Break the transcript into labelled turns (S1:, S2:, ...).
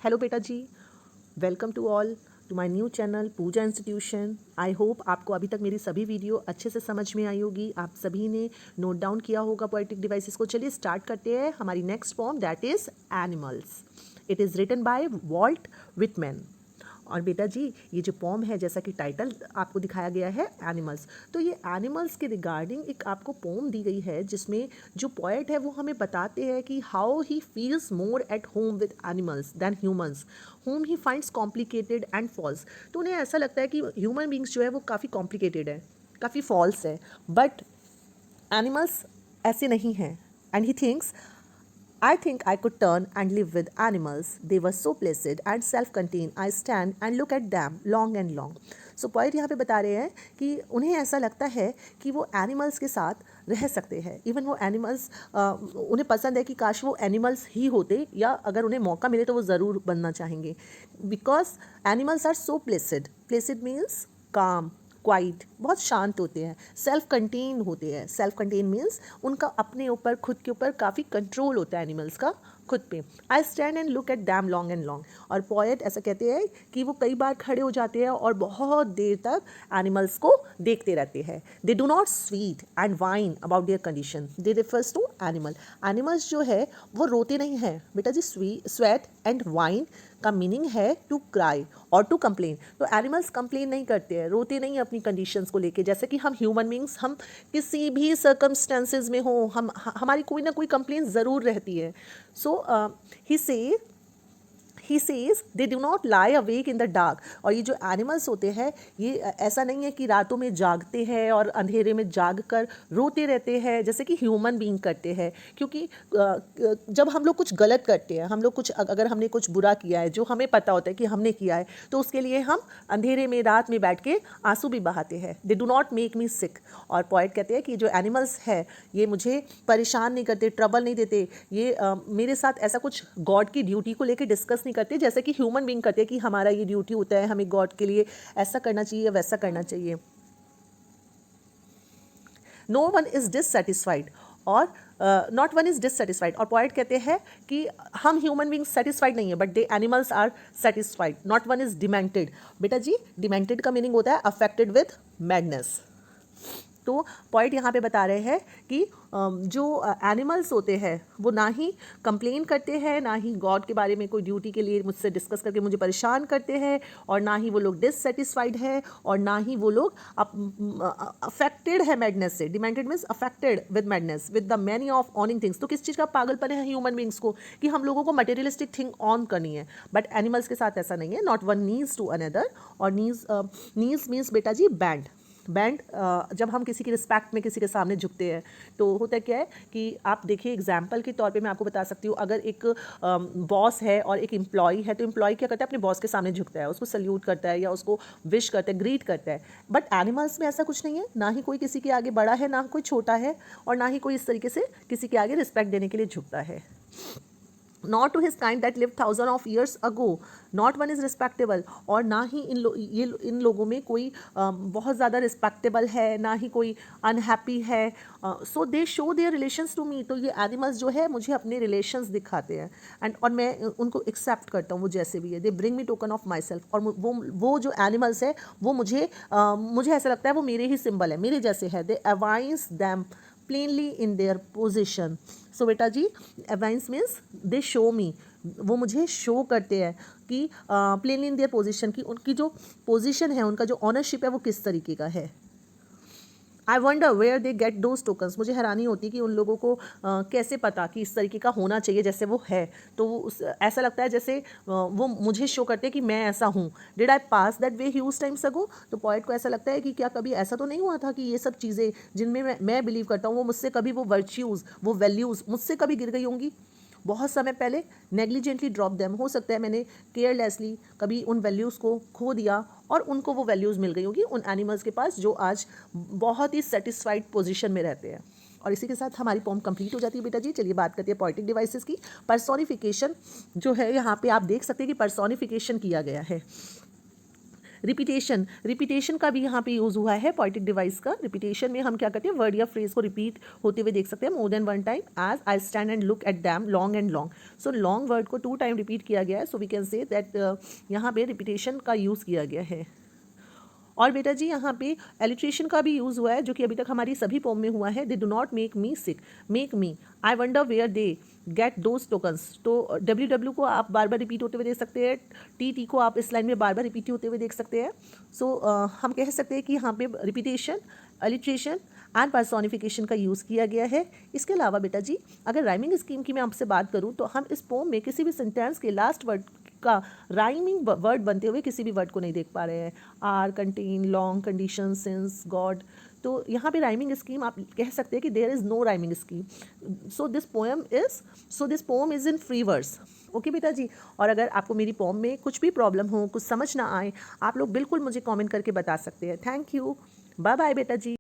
S1: Hello बेटा जी, welcome to all to my new channel Puja institution. I hope आपको अभी तक मेरी सभी वीडियो अच्छे से समझ में आई होगी। आप सभी ने नोट डाउन किया होगा पोएटिक डिवाइसेस को। चलिए स्टार्ट करते हैं हमारी next poem, that is animals. It is written by Walt Whitman. और बेटा जी, ये जो पोम है, जैसा कि टाइटल आपको दिखाया गया है एनिमल्स, तो ये एनिमल्स के रिगार्डिंग एक आपको पोम दी गई है, जिसमें जो पोएट है वो हमें बताते हैं कि how he feels more at home with animals then humans whom he finds complicated and false. तो उन्हें ऐसा लगता है कि ह्यूमन बींग्स जो है वो काफ़ी कॉम्प्लिकेटेड है, काफ़ी फॉल्स है, बट एनिमल्स ऐसे नहीं हैं। And he thinks I think I could turn and live with animals. They were so placid and self-contained. I stand and look at them long and long. So poet यहाँ पे बता रहे हैं कि उन्हें ऐसा लगता है कि वो एनिमल्स के साथ रह सकते हैं। इवन वो एनिमल्स उन्हें पसंद है कि काश वो एनिमल्स ही होते, या अगर उन्हें मौका मिले तो वो ज़रूर बनना चाहेंगे। Because animals are so placid. Placid means calm, quiet, बहुत शांत होते हैं, सेल्फ कंटेन होते हैं। सेल्फ कंटेन मीन्स उनका अपने ऊपर, खुद के ऊपर काफ़ी कंट्रोल होता है एनिमल्स का खुद पे। आई stand and look at them long and long. और पोएट ऐसा कहते हैं कि वो कई बार खड़े हो जाते हैं और बहुत देर तक एनिमल्स को देखते रहते हैं। They do not sweat and whine about their condition, they refers to animal. Animals जो है वो रोते नहीं हैं बेटा जी। स्वेट एंड वाइन का मीनिंग है टू क्राई और टू कंप्लेन। तो एनिमल्स कंप्लेन नहीं करते हैं, रोते नहीं अपनी कंडीशंस को लेके, जैसे कि हम ह्यूमन बींग्स, हम किसी भी सर्कमस्टेंसेज में हो, हमारी कोई ना कोई कंप्लेन ज़रूर रहती है। So he says they do not lie awake in the dark. और ये जो एनिमल्स होते हैं, ये ऐसा नहीं है कि रातों में जागते हैं और अंधेरे में जाग कर रोते रहते हैं जैसे कि ह्यूमन बीइंग करते हैं। क्योंकि जब हम लोग कुछ गलत करते हैं, हम लोग कुछ, अगर हमने कुछ बुरा किया है जो हमें पता होता है कि हमने किया है, तो उसके लिए हम अंधेरे में रात में बैठ के आंसू भी बहाते हैं। They do not make me sick. और पोएट कहते हैं कि जो एनिमल्स है ये मुझे परेशान नहीं करते, ट्रबल नहीं देते। ये मेरे साथ ऐसा कुछ गॉड की ड्यूटी को लेकर डिस्कस नहीं करते जैसे कि ह्यूमन बीइंग करते हैं कि हमारा ये ड्यूटी होता है, हमें गॉड के लिए ऐसा करना चाहिए, वैसा करना चाहिए। नो वन इज डिससेटिस्फाइड और नॉट वन इज डिससेटिस्फाइड। और पोएट कहते हैं कि हम ह्यूमन बींग सेटिस्फाइड नहीं है, but they animals are satisfied. Not one is demented. बेटा जी, डिमेंटेड का मीनिंग होता है अफेक्टेड विद मैडनेस। तो पॉइंट यहाँ पे बता रहे हैं कि जो एनिमल्स होते हैं वो ना ही कंप्लेन करते हैं, ना ही गॉड के बारे में कोई ड्यूटी के लिए मुझसे डिस्कस करके मुझे परेशान करते हैं, और ना ही वो लोग डिससेटिस्फाइड है, और ना ही वो लोग अफेक्टेड है मैडनेस से। Demented means affected with madness with the many of ऑनिंग things. तो किस चीज़ का पागलपन है ह्यूमन बींग्स को कि हम लोगों को मटेरियलिस्टिक थिंग ऑन करनी है, बट एनिमल्स के साथ ऐसा नहीं है। Not one needs to another. और नीड्स मीन्स बेटा जी बैंड। बैंड, जब हम किसी की रिस्पेक्ट में किसी के सामने झुकते हैं तो होता क्या है कि आप देखिए, एग्जाम्पल के तौर पे मैं आपको बता सकती हूँ। अगर एक बॉस है और एक एम्प्लॉय है, तो एम्प्लॉय क्या करता है, अपने बॉस के सामने झुकता है, उसको सल्यूट करता है या उसको विश करता है, ग्रीट करता है। बट एनिमल्स में ऐसा कुछ नहीं है, ना ही कोई किसी के आगे बड़ा है, ना कोई छोटा है, और ना ही कोई इस तरीके से किसी के आगे रिस्पेक्ट देने के लिए झुकता है। Not to his kind that live thousand of years ago, not one is respectable. और ना ही इन लोगों में कोई बहुत ज़्यादा रिस्पेक्टेबल है, ना ही कोई अनहैप्पी है। So they show their relations to me. तो ये एनिमल्स जो है मुझे अपने रिलेशंस दिखाते हैं, एंड और मैं उनको एक्सेप्ट करता हूँ वो जैसे भी है। They bring me token of my self. और वो जो एनिमल्स है वो मुझे ऐसा लगता है वो मेरे ही सिंबल है, मेरे जैसे है। They evince them plainly in their position. So बेटा जी, अवाइंस मीन्स दे शो मी, वो मुझे शो करते हैं कि प्लेनली इन देयर पोजिशन, की उनकी जो पोजिशन है, उनका जो ऑनरशिप है वो किस तरीके का है। I wonder where they get those tokens. मुझे हैरानी होती है कि उन लोगों को कैसे पता कि इस तरीके का होना चाहिए जैसे वो है। तो ऐसा लगता है जैसे वो मुझे शो करते हैं कि मैं ऐसा हूँ। Did I pass that way huge times ago. तो पॉइंट को ऐसा लगता है कि क्या कभी ऐसा तो नहीं हुआ था कि ये सब चीज़ें जिनमें मैं बिलीव करता हूँ वो मुझसे कभी, वो वर्च्यूज़, वो वैल्यूज़ मुझसे कभी गिर गई होंगी बहुत समय पहले। नेग्लिजेंटली ड्रॉप देम, हो सकता है मैंने केयरलेसली कभी उन वैल्यूज़ को खो दिया और उनको वो वैल्यूज़ मिल गई होगी उन एनिमल्स के पास जो आज बहुत ही सेटिस्फाइड पोजीशन में रहते हैं। और इसी के साथ हमारी पोम कंप्लीट हो जाती है बेटा जी। चलिए बात करते हैं पोएटिक डिवाइसेस की। पर्सोनिफिकेशन जो है, यहाँ पे आप देख सकते हैं कि पर्सोनिफिकेशन किया गया है। रिपीटेशन, रिपीटेशन का भी यहाँ पे यूज़ हुआ है पोइटिक डिवाइस का। रिपीटेशन में हम क्या करते हैं, वर्ड या फ्रेज को रिपीट होते हुए देख सकते हैं more than one time, as I stand and look at them long and long. So long word को 2 टाइम रिपीट किया गया है, so we can say that यहाँ पे रिपीटेशन का यूज़ किया गया है। और बेटा जी यहाँ पे एलिट्रेशन का भी यूज़ हुआ है, जो कि अभी तक हमारी सभी पोम में हुआ है। They do not make me sick, make me, I wonder where they get those tokens. तो WW को आप बार बार रिपीट होते हुए देख सकते हैं, TT को आप इस लाइन में बार बार रिपीट होते हुए देख सकते हैं। सो हम कह सकते हैं कि यहाँ पे रिपीटेशन, एलिट्रेशन एंड पर्सोनिफिकेशन का यूज़ किया गया है। इसके अलावा बेटा जी अगर राइमिंग स्कीम की मैं आपसे बात करूँ तो हम इस पोम में किसी भी सेंटेंस के लास्ट वर्ड का राइमिंग वर्ड बनते हुए किसी भी वर्ड को नहीं देख पा रहे हैं। Are, contain, long, condition, sins, God. तो यहाँ पे राइमिंग स्कीम आप कह सकते हैं कि there is no rhyming scheme. So this poem is in free verse. Okay बेटा जी। और अगर आपको मेरी पोम में कुछ भी प्रॉब्लम हो, कुछ समझ ना आए, आप लोग बिल्कुल मुझे कमेंट करके बता सकते हैं। थैंक यू, बाय बाय बेटा जी।